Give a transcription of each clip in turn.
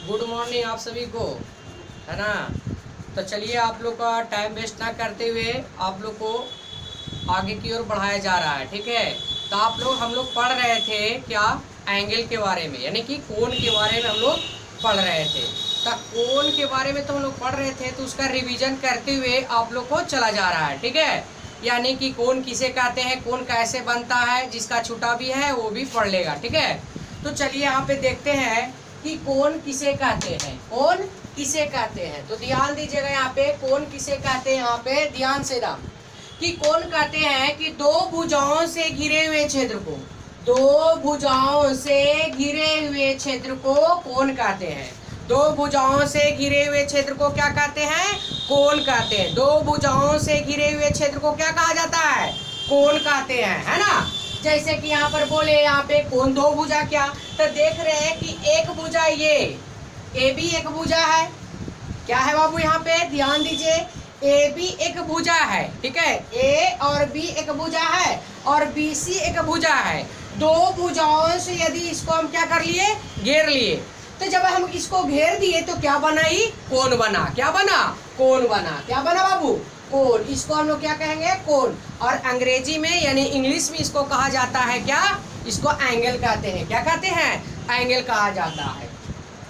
Good morning आप सभी को, है ना। तो चलिए आप लोग का टाइम वेस्ट ना करते हुए आप लोग को आगे की ओर बढ़ाया जा रहा है, ठीक है। तो हम लोग पढ़ रहे थे क्या, एंगल के बारे में, यानी कि कोण के बारे में हम लोग पढ़ रहे थे। तो कोण के बारे में तो हम लोग पढ़ रहे थे, तो उसका रिवीजन करते हुए आप लोग को चला जा रहा है, ठीक है। यानी कि कोण किसे कहते हैं, कोण कैसे बनता है, जिसका छुटा भी है वो भी पढ़ लेगा, ठीक है। तो चलिए यहाँ पे देखते हैं कि कोण किसे कहते हैं, कोण किसे कहते हैं। तो ध्यान दीजिएगा यहाँ पे, कोण किसे कहते हैं, यहाँ पे ध्यान से ना, कि कोण कहते हैं कि दो भुजाओं से घिरे हुए क्षेत्र को, दो भुजाओं से घिरे हुए क्षेत्र को कोण कहते हैं। दो भुजाओं से घिरे हुए क्षेत्र को क्या कहते हैं, कोण कहते हैं। दो भुजाओं से घिरे हुए क्षेत्र को क्या कहा जाता है, कोण कहते हैं, है ना। जैसे कि यहाँ पर बोले, यहाँ पे कोण दो भुजा, क्या तो देख रहे हैं कि एक भुजा ए भी एक भुजा है, क्या है बाबू, यहाँ पे ध्यान दीजिए, ए भी एक भुजा है, ठीक है। ए और बी एक भुजा है और बी सी एक भुजा है। दो भुजाओं से यदि इसको हम क्या कर लिए, घेर लिए, तो जब हम इसको घेर दिए तो क्या बना, ही कोण बना। क्या बना, कोण बना। क्या बना बाबू, कोण। इसको हम लोग क्या कहेंगे, कोण। और अंग्रेजी में यानी इंग्लिश में इसको कहा जाता है क्या, इसको एंगल कहते हैं। क्या कहते हैं, एंगल कहा जाता है।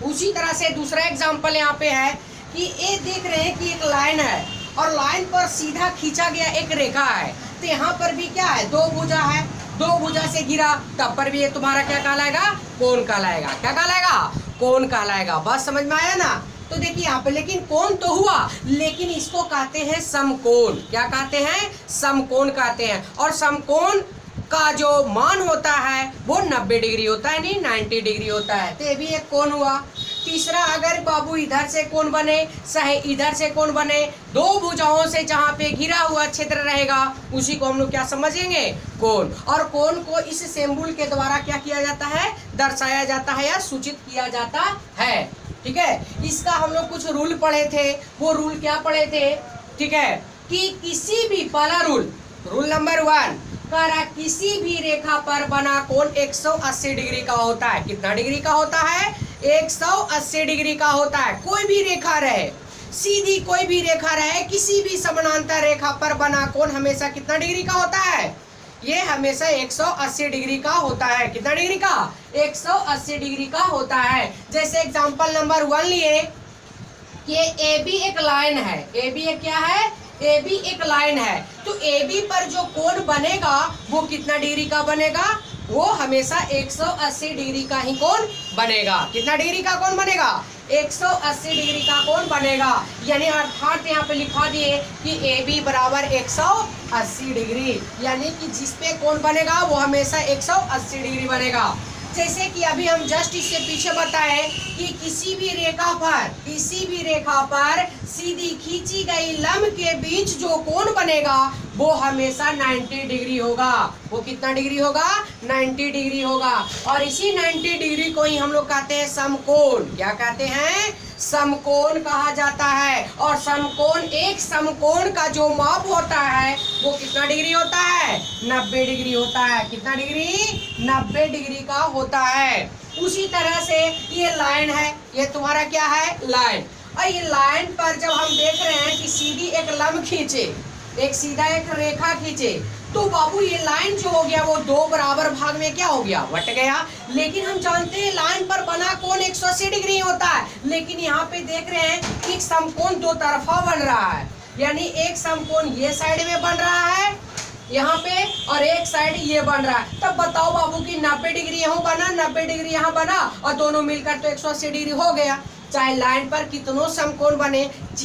उसी तरह से दूसरा एग्जांपल यहाँ पे है कि ये देख रहे हैं कि एक लाइन है और लाइन पर सीधा खींचा गया एक रेखा है। तो यहाँ पर भी क्या है, दो भुजा है, दो भुजा से घिरा, तब पर भी ये तुम्हारा क्या कहलाएगा, कोण कहलाएगा। क्या कहलाएगा, कोण कहलाएगा। बात समझ में आया ना। तो देखिए यहाँ पे, लेकिन कोण तो हुआ, लेकिन इसको कहते हैं समकोण। क्या कहते हैं, समकोण कहते हैं। और समकोण का जो मान होता है वो 90 डिग्री होता है, नहीं 90 डिग्री होता है। तो ये भी एक कोण हुआ। तीसरा, अगर बाबू इधर से कोण बने चाहे इधर से कोण बने, दो भुजाओं से जहाँ पे घिरा हुआ क्षेत्र रहेगा उसी को हम लोग क्या समझेंगे, कोण। और कोण को इस सिंबल के द्वारा क्या किया जाता है, दर्शाया जाता है या सूचित किया जाता है, ठीक है। इसका हम लोग कुछ रूल पढ़े थे। वो रूल क्या पढ़े थे, ठीक है, कि किसी भी, पहला रूल नंबर 1, किसी भी रेखा पर बना कोण 180 डिग्री का होता है। कितना डिग्री का होता है, 180 डिग्री का होता है। कोई भी रेखा रहे, सीधी कोई भी रेखा रहे, किसी भी समानांतर रेखा पर बना कोण हमेशा कितना डिग्री का होता है, ये हमेशा 180 डिग्री का होता है। कितना डिग्री का, 180 डिग्री का होता है। जैसे एग्जांपल नंबर 1 लिए, ये ए बी एक लाइन है, ए बी एक क्या है, ए बी एक लाइन है। तो ए बी पर जो कोण बनेगा वो कितना डिग्री का बनेगा, वो हमेशा 180 डिग्री का ही कोण बनेगा। कितना डिग्री का कोण बनेगा, 180 डिग्री का कोण बनेगा। यानी अर्थात यहाँ पे लिखा दिए कि ए बी बराबर 180 डिग्री, यानी कि जिस पे कोण बनेगा वो हमेशा 180 डिग्री बनेगा। जैसे कि अभी हम जस्ट इससे पीछे बताए कि किसी भी रेखा पर सीधी खींची गई लंब के बीच जो कोण बनेगा वो हमेशा 90 डिग्री होगा। वो कितना डिग्री होगा, 90 डिग्री होगा। और इसी 90 डिग्री को ही हम लोग कहते हैं समकोण। क्या कहते हैं, समकोण कहा जाता है। और समकोण, एक समकोण का जो माप होता है वो कितना डिग्री होता है, 90 डिग्री होता है। कितना डिग्री, 90 डिग्री का होता है। उसी तरह से ये लाइन है, ये तुम्हारा क्या है, लाइन। और ये लाइन पर जब हम देख रहे हैं कि सीधी एक लंब खींचे, एक सीधा एक रेखा खींचे, तो बाबू ये लाइन जो हो गया वो दो बराबर भाग में क्या हो गया, बट गया। लेकिन हम जानते हैं लाइन पर बना कोण 180 डिग्री होता है, लेकिन यहाँ पे देख रहे हैं कि समकोण दो तरफा बन रहा है। यानी एक समकोण ये साइड में बन रहा है यहाँ पे, और एक साइड ये बन रहा है। तब बताओ बाबू कि 90 डिग्री यहाँ बना, 90 डिग्री यहाँ बना, और दोनों मिलकर तो 180 डिग्री हो गया। चाहे लाइन पर कितनों समकोण बने,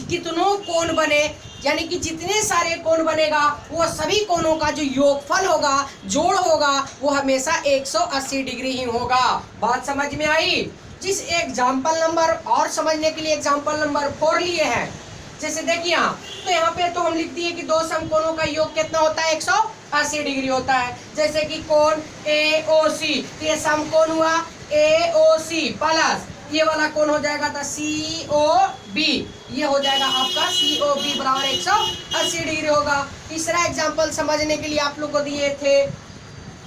कितनों कोण बने, यानी कि जितने सारे कोण बनेगा वो सभी कोणों का जो योगफल होगा, जोड़ होगा, वो हमेशा 180 डिग्री ही होगा। बात समझ में आई। जिस एग्जाम्पल नंबर और समझने के लिए एग्जाम्पल नंबर 4 लिए हैं, जैसे देखिए यहाँ, तो यहाँ पे तो हम लिख दिए कि दो समकोणों का योग कितना होता है, 180 डिग्री होता है। जैसे कि कोण AOC, ये समकोण हुआ AOC प्लस ये वाला कोण हो जाएगा था COB, ये हो जाएगा आपका COB बराबर 180 डिग्री होगा। तीसरा एग्जाम्पल समझने के लिए आप लोग को दिए थे,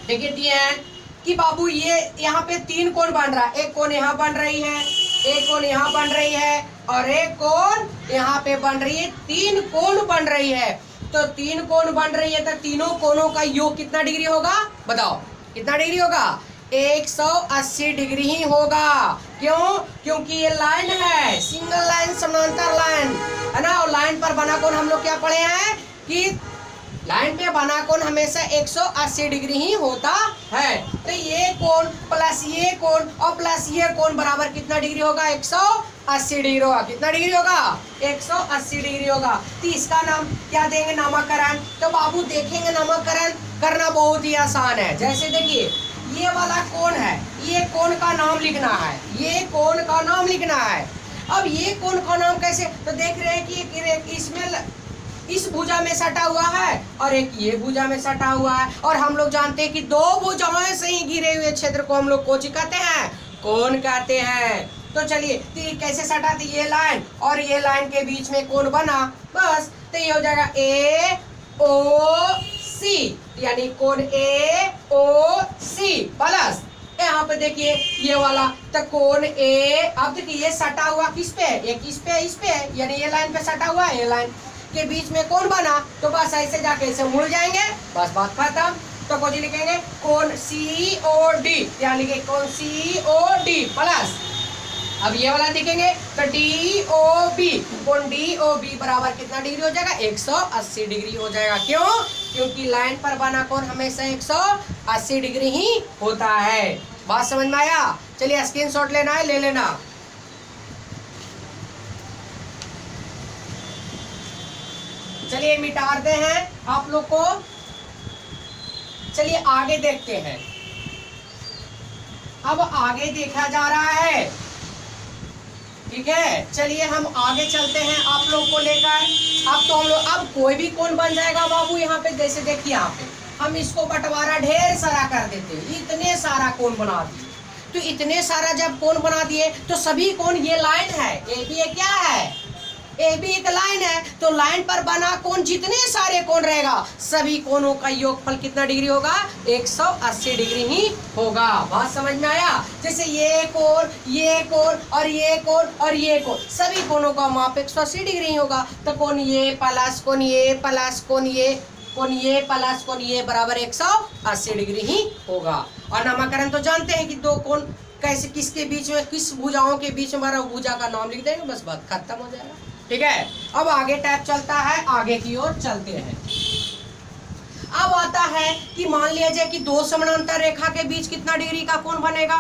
देखिए दिए हैं कि बाबू ये यहाँ पे 3 कोण बन रहा है, एक कोण यहाँ बन रही है, एक कोण यहाँ बन रही है और एक कोण यहाँ पे बन रही है, 3 कोण बन रही है। तो 3 कोण बन रही है तो तीनों कोणों का योग कितना डिग्री होगा, बताओ कितना डिग्री होगा? 180 डिग्री ही होगा। क्यों? क्योंकि ये लाइन है, सिंगल लाइन समानांतर लाइन है ना। और लाइन पर बना कोण हम लोग क्या पढ़े हैं कि लाइन पे बना कोण हमेशा 180 डिग्री ही होता है। तो ये कोण प्लस ये कोण और प्लस ये कोण बराबर कितना डिग्री होगा? 180 डिग्री होगा। कितना डिग्री होगा? 180 डिग्री होगा। तो इसका नाम क्या देंगे? नामकरण। तो बाबू देखेंगे नामकरण करना बहुत ही आसान है। जैसे देखिए ये वाला कोण है, ये कोण का नाम लिखना है, ये कोण का नाम लिखना है। अब ये कोण का नाम कैसे? तो देख रहे हैं कि इसमें इस भुजा में सटा हुआ है और एक ये भुजा में सटा हुआ है। और हम लोग जानते हैं कि 2 भुजाओं से ही घिरे हुए क्षेत्र को हम लोग कोची कहते हैं? कोण कहते हैं। तो चलिए कैसे सटा थी? ये लाइन और ये लाइन के बीच में कोण बना, बस। तो ये हो जाएगा AOC, यानी कोण AOC प्लस यहाँ पे देखिए ये वाला तो कोण A। अब देखिए ये सटा हुआ किस पे? एक इस पे, इस पे, यानी ये लाइन पे सटा हुआ है। ये लाइन के बीच में कोण बना, तो बस ऐसे जाके ऐसे मुड़ जाएंगे, बस बात खत्म। तो कोई लिखेंगे कोण COD, यानी कि कोण COD प्लस अब ये वाला देखेंगे तो DOB, कोण DOB बराबर कितना डिग्री हो जाएगा? 180 डिग्री हो जाएगा। क्यों? क्योंकि लाइन पर बना कोण हमेशा 180 डिग्री ही होता है। बात समझ में आया? चलिए स्क्रीनशॉट लेना है, ले लेना। चलिए मिटाते हैं आप लोग को। चलिए आगे देखते हैं। अब आगे देखा जा रहा है, ठीक है। चलिए हम आगे चलते हैं आप लोग को लेकर। अब तो हम लोग अब कोई भी कोण बन जाएगा बाबू यहाँ पे। जैसे देखिए यहाँ पे हम इसको बंटवारा ढेर सारा कर देते, इतने सारा कोण बना दिए। तो इतने सारा जब कोण बना दिए तो सभी कोण, ये लाइन है AB, क्या है? AB एक लाइन है। तो लाइन पर बना कोण जितने सारे कोण रहेगा सभी कोणों का योगफल कितना डिग्री होगा? 180 डिग्री ही होगा। बात समझ में आया? जैसे ये कोण, ये कोण और ये कोण और ये कोण, सभी कोणों का माप 180 डिग्री ही होगा। तो कोण ये प्लस कोण ये प्लस कोण ये, कोण ये प्लस कोण ये बराबर 180 डिग्री ही होगा। और नामकरण तो जानते हैं कि 2 कोण कैसे, किसके बीच में, किस भुजाओं के बीच में बना, भुजा का नाम लिख देंगे, बस बात खत्म हो जाएगा। ठीक है। अब आगे टैप चलता है, आगे की ओर चलते हैं। अब आता है कि मान लीजिए कि 2 समानांतर रेखा के बीच कितना डिग्री का कोण बनेगा?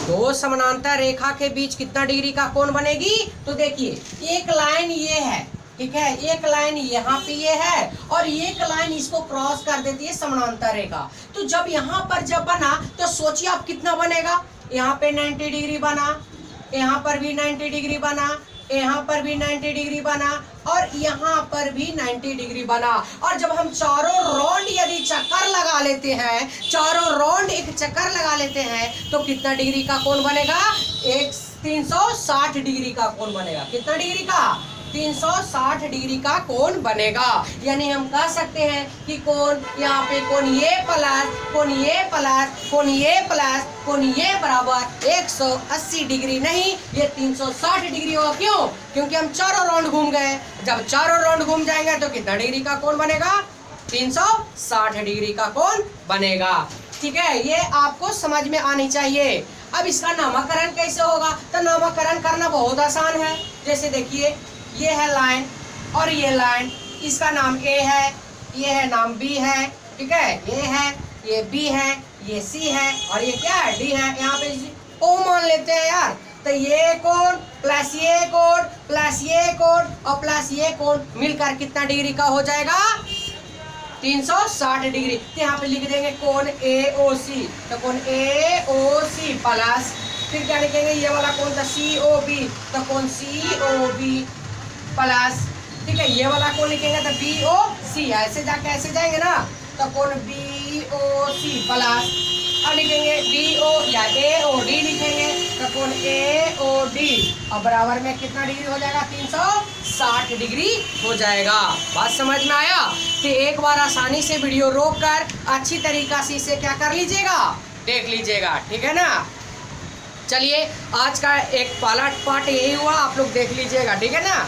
2 समानांतर रेखा के बीच कितना डिग्री का कोण बनेगी? तो देखिए एक लाइन ये है, ठीक है, एक लाइन यहाँ पे ये है और एक लाइन इसको क्रॉस कर देती है समानांतर रेखा। तो जब यहाँ पर जब बना तो सोचिए आप कितना बनेगा? यहाँ पे 90 डिग्री बना, यहाँ पर भी 90 डिग्री बना, यहाँ पर भी 90 डिग्री बना और यहाँ पर भी 90 डिग्री बना। और जब हम चारों राउंड यदि चक्कर लगा लेते हैं, चारों राउंड एक चक्कर लगा लेते हैं तो कितना डिग्री का कोण बनेगा? 360 डिग्री का कोण बनेगा। कितना डिग्री का? 360 डिग्री का कोण बनेगा। यानी हम कह सकते हैं कि कोण यहाँ पे कोण ये प्लस कोण ये प्लस कोण ये प्लस कोण ये बराबर 180 डिग्री नहीं, ये 360 डिग्री होगा। क्यों? क्योंकि हम चारों राउंड घूम गए। जब चारों राउंड घूम जाएंगे तो कितना डिग्री का कोण बनेगा? 360 डिग्री का कोण बनेगा। ठीक है, ये आपको समझ में आनी चाहिए। अब इसका नामकरण कैसे होगा? तो नामकरण करना बहुत आसान है। जैसे देखिए ये है लाइन और ये लाइन, इसका नाम A है, ये है नाम B है, ठीक है, ये है, ये B है, ये C है और ये क्या है? D है। यहाँ पे O मान लेते हैं यार। तो ये कोण प्लस ये कोण प्लस ये कोण और प्लस ये कोण मिलकर कितना डिग्री का हो जाएगा? 360 डिग्री। तो यहाँ पे लिख देंगे कोण AOC। तो कोण AOC प्लस फिर क्या लिखेंगे? ये वाला कोण था COB, तो कोण COB प्लस, ठीक है, ये वाला कोण लिखेंगे तो BOC। ऐसे जाके ऐसे जाएंगे ना, तो कोण BOC प्लस और लिखेंगे BO या AOD लिखेंगे तो कोण AOD और बराबर में कितना डिग्री हो जाएगा? 360 डिग्री हो जाएगा। बात समझ में आया? तो एक बार आसानी से वीडियो रोक कर अच्छी तरीका से इसे क्या कर लीजिएगा? देख लीजिएगा, ठीक है ना। चलिए आज का एक पहला पार्ट यही हुआ, आप लोग देख लीजिएगा, ठीक है ना।